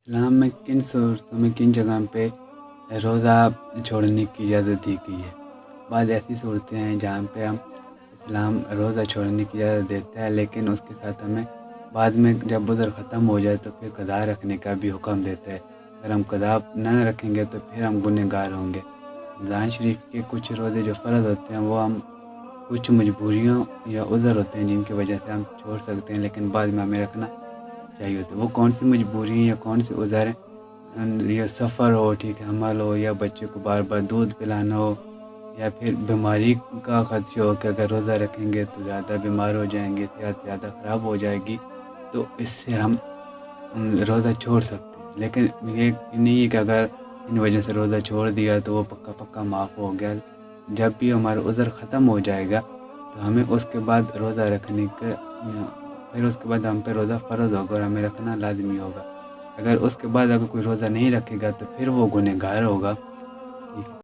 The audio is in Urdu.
اسلام میں کن صورتوں میں کن جگہوں پہ روزہ چھوڑنے کی اجازت دی گئی ہے؟ بعض ایسی صورتیں ہیں جہاں پہ اسلام روزہ چھوڑنے کی اجازت دیتا ہے، لیکن اس کے ساتھ ہمیں بعد میں جب عذر ختم ہو جائے تو پھر قضا رکھنے کا بھی حکم دیتا ہے۔ اگر ہم قضا نہ رکھیں گے تو پھر ہم گنہگار ہوں گے۔ رمضان شریف کے کچھ روزے جو فرض ہوتے ہیں وہ ہم کچھ مجبوریوں یا عذر ہوتے ہیں جن کی وجہ سے ہم چھوڑ سکتے ہیں، لیکن بعد میں ہمیں رکھنا چاہیے ہوتا ہے۔ وہ کون سی مجبوری یا کون سے عذر ہیں؟ یا سفر ہو، ٹھیک ہے، حمل ہو، یا بچے کو بار بار دودھ پلانا ہو، یا پھر بیماری کا خدشہ ہو کہ اگر روزہ رکھیں گے تو زیادہ بیمار ہو جائیں گے، صحت زیادہ خراب ہو جائے گی، تو اس سے ہم روزہ چھوڑ سکتے ہیں۔ لیکن یہ نہیں ہے کہ اگر ان وجہ سے روزہ چھوڑ دیا تو وہ پکا پکا معاف ہو گیا۔ جب بھی ہمارا عذر ختم ہو جائے گا تو ہمیں اس کے بعد روزہ رکھنے کا پھر اس کے بعد ہم پہ روزہ فرض ہوگا اور ہمیں رکھنا لازمی ہوگا۔ اگر اس کے بعد اگر کوئی روزہ نہیں رکھے گا تو پھر وہ گنہگار ہوگا۔ ٹھیک ہے۔